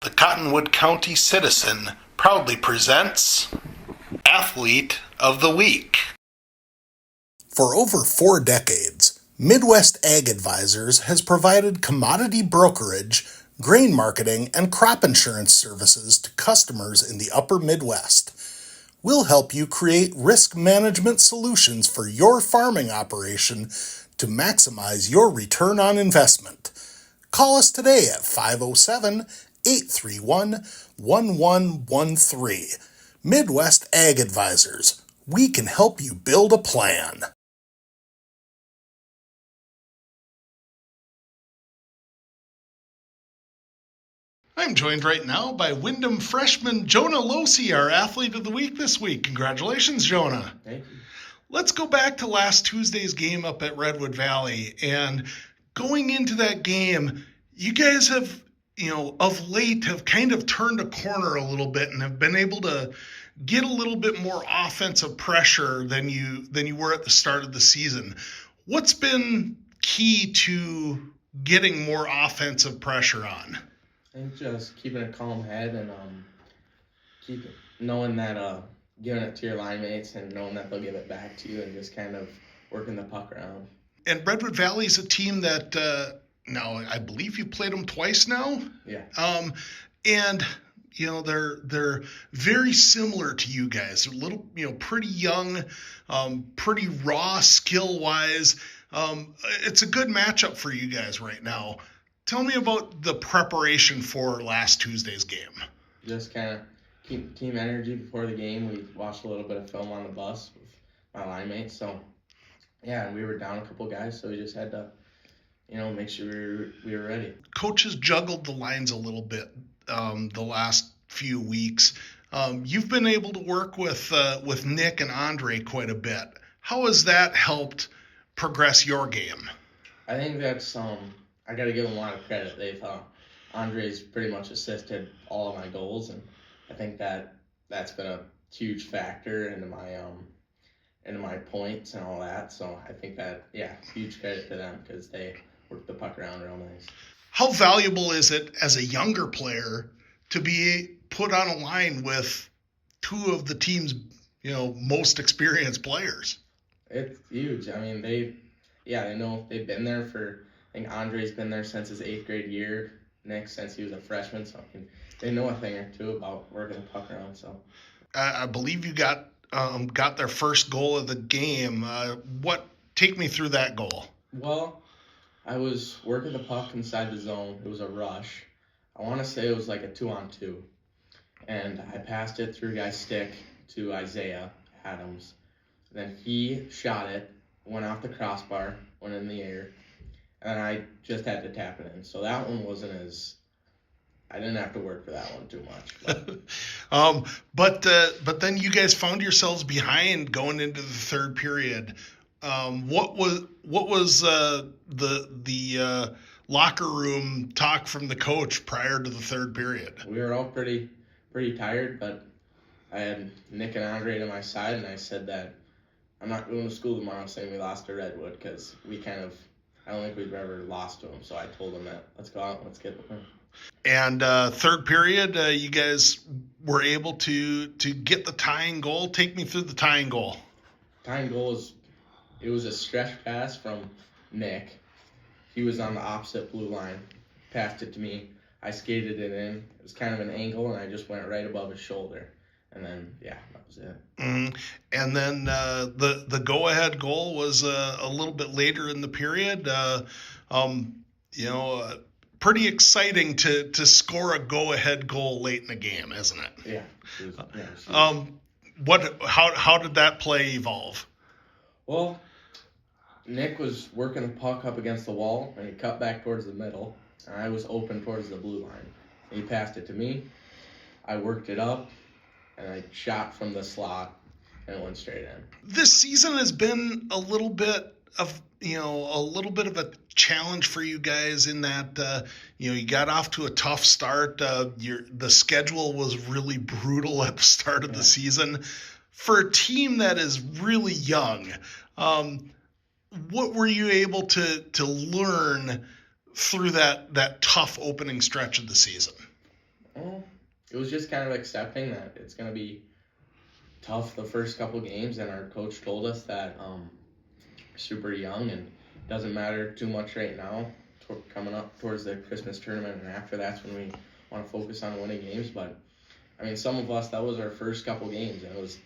The Cottonwood County Citizen proudly presents Athlete of the Week. For over 4 decades, Midwest Ag Advisors has provided commodity brokerage, grain marketing, and crop insurance services to customers in the upper Midwest. We'll help you create risk management solutions for your farming operation to maximize your return on investment. Call us today at 507-831-1113. Midwest Ag Advisors. We can help you build a plan. I'm joined right now by Wyndham freshman Jonah Lohse, our Athlete of the Week this week. Congratulations, Jonah. Thank you. Let's go back to last Tuesday's game up at Redwood Valley. And going into that game, you guys have, of late have kind of turned a corner a little bit and have been able to get a little bit more offensive pressure than you were at the start of the season. What's been key to getting more offensive pressure on? I think just keeping a calm head and knowing that giving it to your line mates and knowing that they'll give it back to you and just kind of working the puck around. And Redwood Valley is a team that now I believe you played them twice now. Yeah. And they're very similar to you guys. A little, pretty young, pretty raw skill wise. It's a good matchup for you guys right now. Tell me about the preparation for last Tuesday's game. Just kind of keep team energy before the game. We watched a little bit of film on the bus with my line mates. So, yeah, we were down a couple guys, so we just had to, make sure we were ready. Coaches juggled the lines a little bit the last few weeks. You've been able to work with Nick and Andre quite a bit. How has that helped progress your game? I think that's I got to give them a lot of credit. Andre's pretty much assisted all of my goals, and I think that's been a huge factor into my points and all that. So I think huge credit to them because they work the puck around real nice. How valuable is it as a younger player to be put on a line with two of the team's most experienced players? It's huge. I mean, they know they've been there for. I think Andre's been there since his 8th grade year. Nick since he was a freshman. So they know a thing or two about working the puck around. So I believe you got their first goal of the game. Take me through that goal? Well, I was working the puck inside the zone. It was a rush. I want to say it was like a 2-on-2. And I passed it through a guy's stick to Isaiah Adams. Then he shot it, went off the crossbar, went in the air, and I just had to tap it in. So that one wasn't I didn't have to work for that one too much. But then you guys found yourselves behind going into the third period. What was the locker room talk from the coach prior to the third period? We were all pretty tired, but I had Nick and Andre to my side, and I said that I'm not going to school tomorrow saying we lost to Redwood because I don't think we've ever lost to them. So I told them that let's go out and let's get the win. And third period, you guys were able to get the tying goal. Take me through the tying goal. Tying goal was a stretch pass from Nick. He was on the opposite blue line, passed it to me. I skated it in. It was kind of an angle, and I just went right above his shoulder. And then, that was it. And then the go-ahead goal was a little bit later in the period. Pretty exciting to score a go-ahead goal late in the game, isn't it? Yeah. How did that play evolve? Well, Nick was working the puck up against the wall, and he cut back towards the middle, and I was open towards the blue line. He passed it to me. I worked it up, and I shot from the slot, and it went straight in. This season has been a little bit of a challenge for you guys in that you got off to a tough start. The schedule was really brutal at the start of the season. For a team that is really young, what were you able to learn through that tough opening stretch of the season? Well, it was just kind of accepting that it's going to be tough the first couple games, and our coach told us that we're super young and doesn't matter too much right now. Coming up towards the Christmas tournament, and after that's when we want to focus on winning games. But I mean, some of us, that was our first couple games, and it was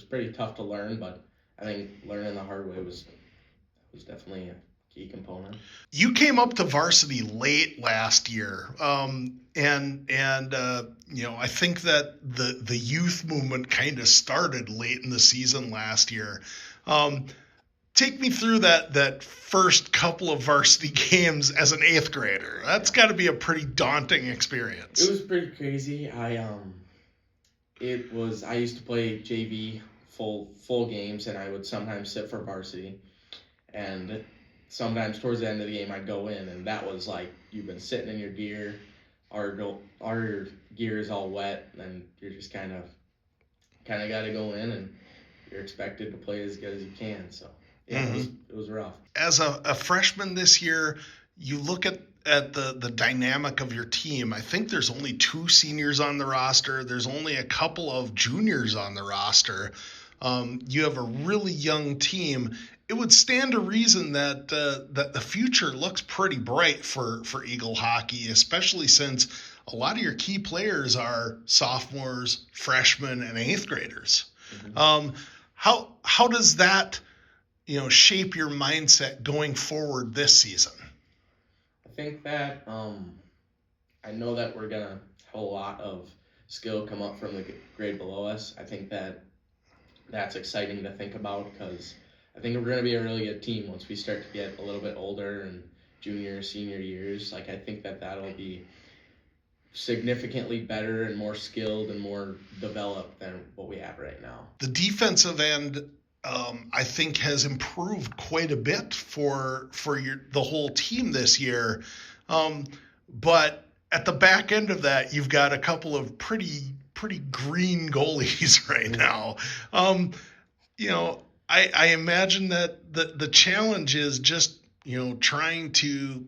pretty tough to learn. But I think learning the hard way was definitely a key component. You came up to varsity late last year, and I think that the youth movement kind of started late in the season last year. Take me through that first couple of varsity games as an eighth grader. That's got to be a pretty daunting experience. It was pretty crazy. I used to play JV full games, and I would sometimes sit for varsity, and sometimes towards the end of the game I'd go in, and that was like, you've been sitting in your gear, our gear is all wet, and you're just kind of got to go in, and you're expected to play as good as you can. So yeah, it was rough. As a freshman this year, you look at the dynamic of your team. I think there's only 2 seniors on the roster. There's only a couple of juniors on the roster. You have a really young team. It would stand to reason that the future looks pretty bright for Eagle hockey, especially since a lot of your key players are sophomores, freshmen, and eighth graders. Mm-hmm. How does that shape your mindset going forward this season? I think that I know that we're gonna have a lot of skill come up from the grade below us. I think that's exciting to think about, because I think we're gonna be a really good team once we start to get a little bit older and junior, senior years. Like, I think that'll be significantly better and more skilled and more developed than what we have right now. The defensive end, I think, has improved quite a bit for the whole team this year. But at the back end of that, you've got a couple of pretty green goalies right now. I imagine that the challenge is just trying to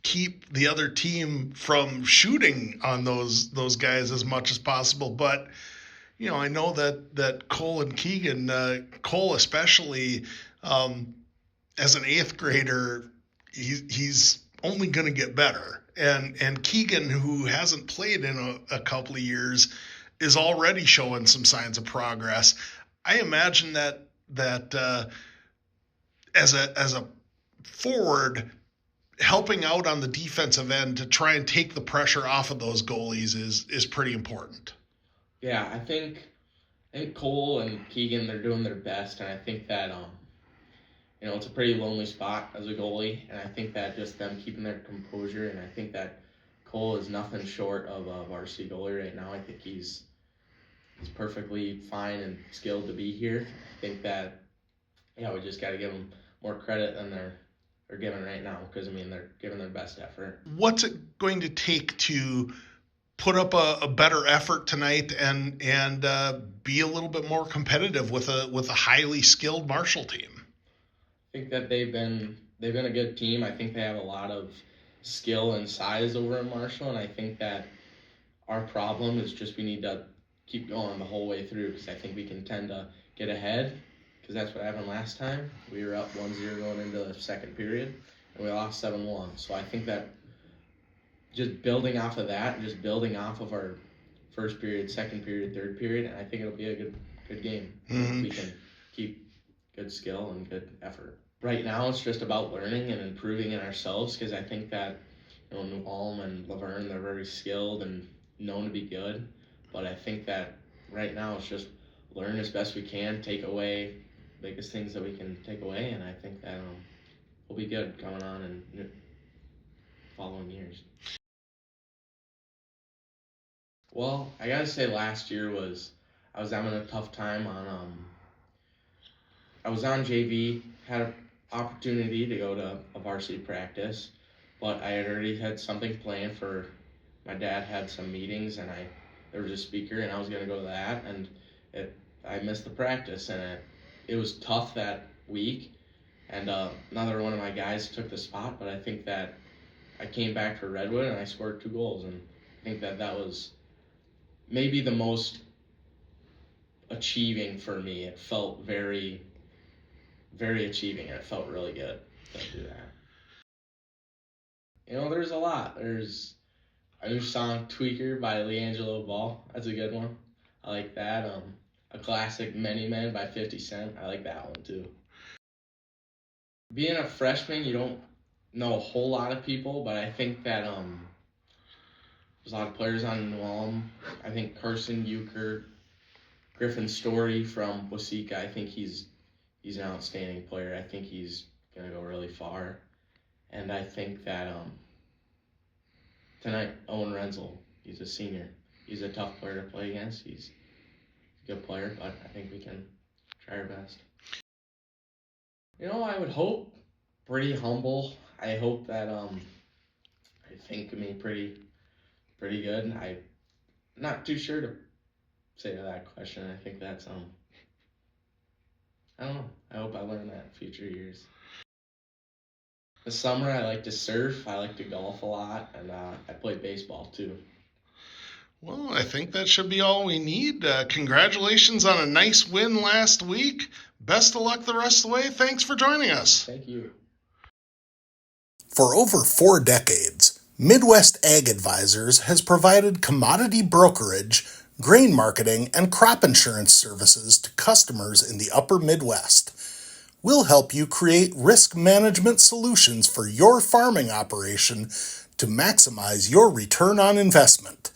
keep the other team from shooting on those guys as much as possible. But I know that Cole and Keegan, Cole especially, as an eighth grader, he's only going to get better. And Keegan, who hasn't played in a couple of years, is already showing some signs of progress. I imagine that as a forward, helping out on the defensive end to try and take the pressure off of those goalies is pretty important. Yeah, I think Cole and Keegan, they're doing their best, and I think that it's a pretty lonely spot as a goalie, and I think that just them keeping their composure, and I think that Cole is nothing short of a varsity goalie right now. I think he's perfectly fine and skilled to be here. I think that we just got to give them more credit than they're giving right now, because they're giving their best effort. What's it going to take to put up a better effort tonight and be a little bit more competitive with a highly skilled Marshall team? I think that they've been a good team. I think they have a lot of skill and size over in Marshall, and I think that our problem is just we need to keep going the whole way through, because I think we can tend to get ahead, because that's what happened last time. We were up 1-0 going into the second period, and we lost 7-1. So I think that just building off of that, and just building off of our first period, second period, third period, and I think it'll be a good game. Mm-hmm. We can keep good skill and good effort. Right now, it's just about learning and improving in ourselves, because I think that New Ulm and Laverne, they're very skilled and known to be good, but I think that right now it's just learn as best we can, take away biggest things that we can take away, and I think that we'll be good coming on in following years. Well, I gotta say last year I was having a tough time I was on JV, had an opportunity to go to a varsity practice, but I had already had something planned for, my dad had some meetings, and there was a speaker, and I was gonna go to that, and I missed the practice, and it was tough that week, and another one of my guys took the spot, but I think that I came back for Redwood and I scored 2 goals, and I think that was maybe the most achieving for me. It felt very, very achieving. It felt really good to do that. There's a lot. There's a new song, Tweaker by Leangelo Ball. That's a good one. I like that. A classic, Many Men by 50 Cent. I like that one too. Being a freshman, you don't know a whole lot of people, but I think that there's a lot of players on New Ulm. I think Carson Euchre, Griffin Story from Waseca. I think he's an outstanding player. I think he's gonna go really far, and I think that tonight Owen Renzel, he's a senior. He's a tough player to play against. He's a good player, but I think we can try our best. I would hope pretty humble. I hope that I think pretty good. I'm not too sure to say to that question. I think that's I don't know. I hope I learn that in future years. The summer I like to surf. I like to golf a lot, and I play baseball too. Well, I think that should be all we need. Congratulations on a nice win last week. Best of luck the rest of the way. Thanks for joining us. Thank you. For over 4 decades, Midwest Ag Advisors has provided commodity brokerage, grain marketing, and crop insurance services to customers in the upper Midwest. We'll help you create risk management solutions for your farming operation to maximize your return on investment.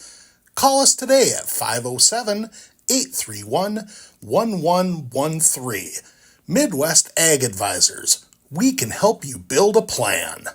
Call us today at 507-831-1113. Midwest Ag Advisors. We can help you build a plan.